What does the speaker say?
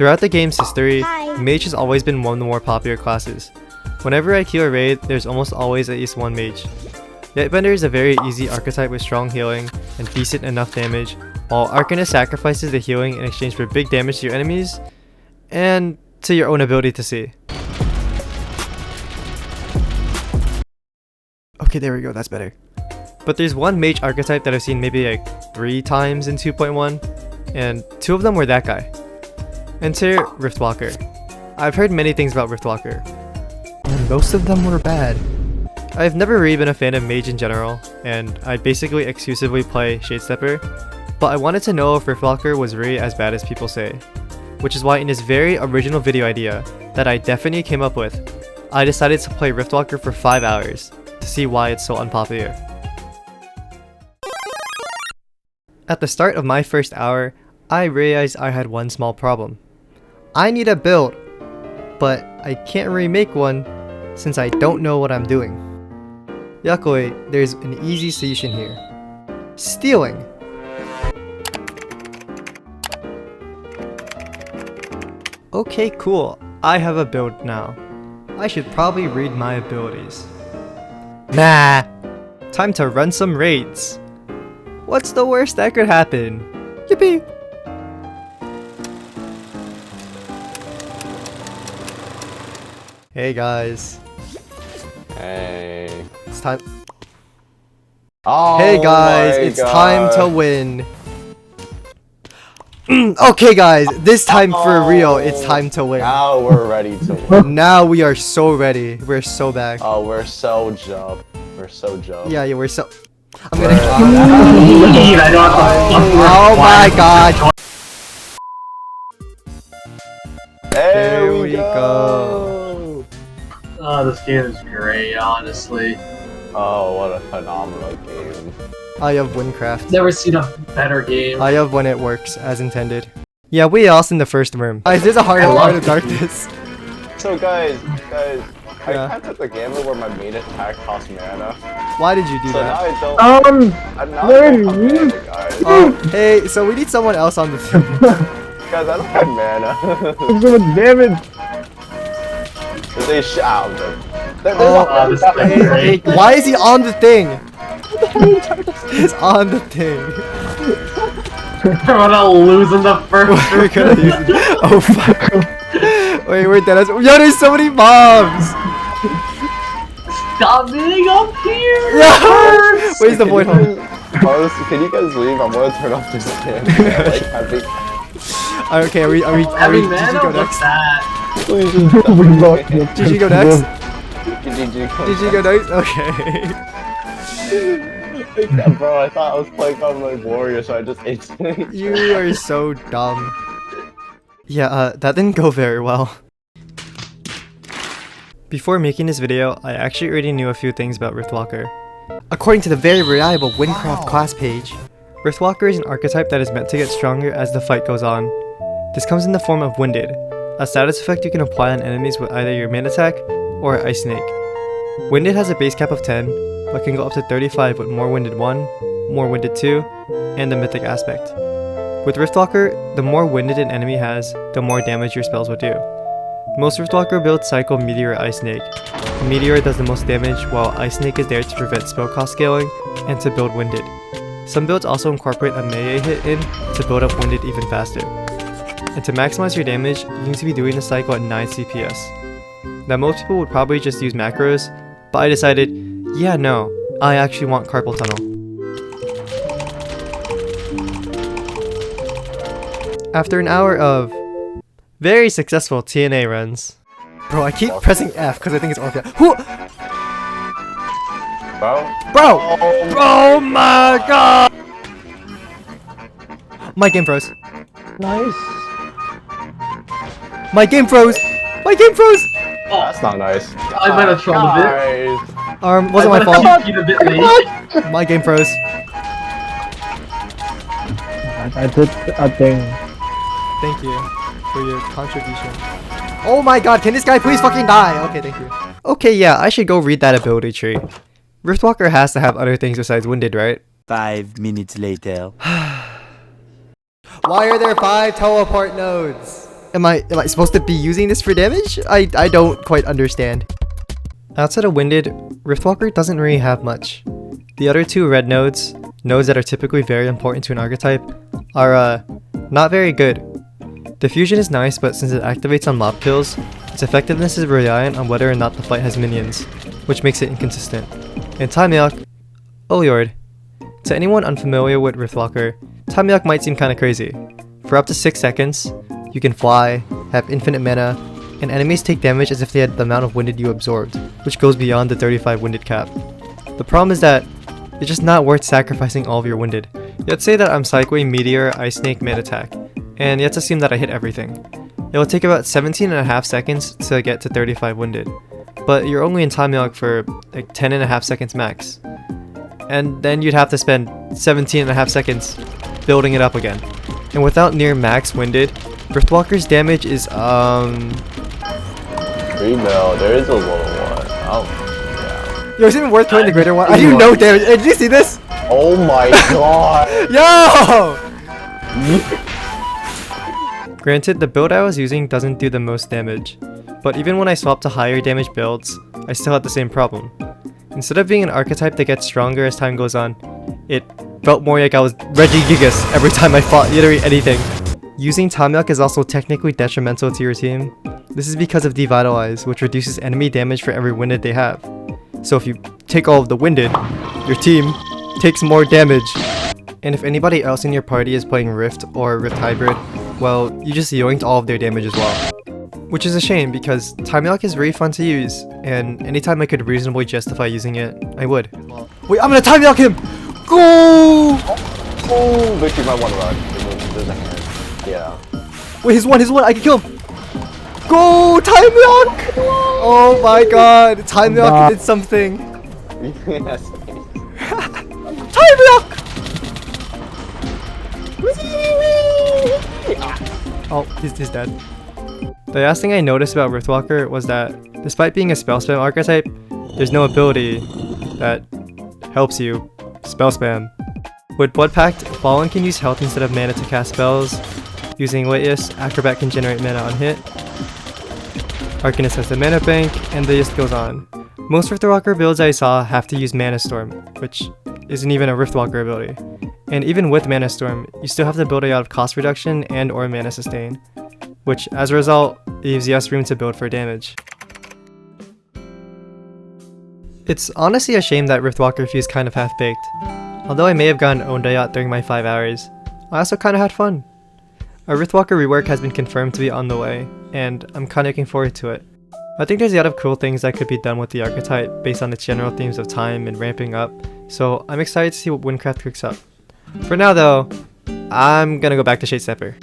Throughout the game's history, mage has always been one of the more popular classes. Whenever I queue a raid, there's almost always at least one mage. Lightbender is a very easy archetype with strong healing and decent enough damage, while Arcanist sacrifices the healing in exchange for big damage to your enemies and to your own ability to see. Okay, there we go, that's better. But there's one mage archetype that I've seen maybe like 3 times in 2.1, and 2 of them were that guy. Enter Riftwalker. I've heard many things about Riftwalker, and most of them were bad. I've never really been a fan of mage in general, and I basically exclusively play Shadestepper, but I wanted to know if Riftwalker was really as bad as people say. Which is why in this very original video idea that I definitely came up with, I decided to play Riftwalker for 5 hours to see why it's so unpopular. At the start of my first hour, I realized I had one small problem. I need a build, but I can't really make one since I don't know what I'm doing. Luckily, there's an easy solution here. Stealing! Okay, cool. I have a build now. I should probably read my abilities. Nah! Time to run some raids. What's the worst that could happen? Yippee! Hey guys. Hey. It's time. Oh, hey guys, it's time to win. Okay guys, this time for real, it's time to win. Now we're ready to win. Now we are so ready. We're so back. Oh, we're so jump. We're so jump. Yeah, we're so... I'm gonna... Oh my god. There we go. Oh, this game is great, honestly. Oh, what a phenomenal game. I love Wynncraft. Never seen a better game. I love when it works as intended. Yeah, we lost in the first room. Guys, there's a hard part of darkness. So guys, Yeah. I kind of took the gamble where my main attack cost mana. Why did you do So that? now I don't. I'm not mana, guys. Hey, so we need someone else on the team. Guys, I don't have mana. There's so much damage. There's a shout. Hey, why is he on the thing? He's on the thing. We're gonna lose in the first We're gonna use it. Oh fuck. Wait, we're dead. Yo, there's so many bombs. Stop being up here! Yeah. Where's the void hole? Honestly, can you guys leave? I'm gonna turn off this game. Okay, are we Having GG mana? go What's next? that? Please just GG go next? GG GG go next? Okay. Bro, I thought I was playing on my warrior, so I just instantly. You are so dumb. Yeah, that didn't go very well. Before making this video, I actually already knew a few things about Riftwalker. According to the very reliable Wynncraft class page, Riftwalker is an archetype that is meant to get stronger as the fight goes on. This comes in the form of Winded, a status effect you can apply on enemies with either your main attack or Ice Snake. Winded has a base cap of 10, but can go up to 35 with more Winded 1, more Winded 2, and the Mythic aspect. With Riftwalker, the more Winded an enemy has, the more damage your spells will do. Most Riftwalker builds cycle Meteor or Ice Snake. Meteor does the most damage, while Ice Snake is there to prevent spell cost scaling and to build Winded. Some builds also incorporate a melee hit in to build up Winded even faster. And to maximize your damage, you need to be doing the cycle at 9 CPS. Now most people would probably just use macros, but I decided, yeah no, I actually want Carpal Tunnel. After an hour of very successful TNA runs. Bro, I keep pressing F because I think it's all Who? Bro! Oh my god! My game froze. Nice. My game froze! My game froze! That's not nice. I might have trolled a bit. Wasn't my fault. A bit late. My game froze. I did a thing. Thank you for your contribution. Oh my god, can this guy please fucking die? Okay, thank you. Okay, yeah, I should go read that ability tree. Riftwalker has to have other things besides Winded, right? 5 minutes later. Why are there 5 teleport nodes? Am I supposed to be using this for damage? I don't quite understand. Outside of Winded, Riftwalker doesn't really have much. The other two red nodes that are typically very important to an archetype, are not very good. Diffusion is nice, but since it activates on mob kills, its effectiveness is reliant on whether or not the fight has minions, which makes it inconsistent. And Timelock, oh lord. To anyone unfamiliar with Riftwalker, Timelock might seem kinda crazy. For up to 6 seconds, you can fly, have infinite mana, and enemies take damage as if they had the amount of winded you absorbed, which goes beyond the 35 winded cap. The problem is that it's just not worth sacrificing all of your winded. Let's say that I'm cycling Meteor, Ice Snake, Mid Attack, and let's assume that I hit everything. It will take about 17.5 seconds to get to 35 winded, but you're only in Timelock for like 10.5 seconds max. And then you'd have to spend 17.5 seconds building it up again. And without near max winded, Riftwalker's damage is 3 mil, there is a low one. Oh, yeah. Yo, it's even worth playing the greater one. I do no damage. Did you see this? Oh my god! Yo! Granted, the build I was using doesn't do the most damage, but even when I swapped to higher damage builds, I still had the same problem. Instead of being an archetype that gets stronger as time goes on, it felt more like I was Regigigas every time I fought literally anything. Using Timelock is also technically detrimental to your team. This is because of Devitalize, which reduces enemy damage for every winded they have. So if you take all of the winded, your team takes more damage. And if anybody else in your party is playing Rift or Rift Hybrid, well, you just yoinked all of their damage as well. Which is a shame because Timelock is really fun to use, and anytime I could reasonably justify using it, I would. Wait, I'm gonna Timelock him! Go! Oh, Victor might want to run. There's a hand. Yeah. Wait, he's one, I can kill him! Go! Timelock! Oh my god, Timelock did something! Yes. Timelock! Oh, he's dead. The last thing I noticed about Riftwalker was that, despite being a spell spam archetype, there's no ability that helps you spell spam. With Blood Pact, Fallen can use health instead of mana to cast spells. Using Witness, Acrobat can generate mana on hit. Arcanist has the mana bank, and the list goes on. Most Riftwalker builds I saw have to use Mana Storm, which isn't even a Riftwalker ability. And even with Mana Storm, you still have to build it out of cost reduction and or mana sustain, which as a result, leaves less room to build for damage. It's honestly a shame that Riftwalker feels kind of half-baked. Although I may have gotten owned a yacht during my 5 hours, I also kinda had fun. A Riftwalker rework has been confirmed to be on the way, and I'm kinda looking forward to it. I think there's a lot of cool things that could be done with the archetype based on its general themes of time and ramping up, so I'm excited to see what Wynncraft cooks up. For now though, I'm gonna go back to Shade Stepper.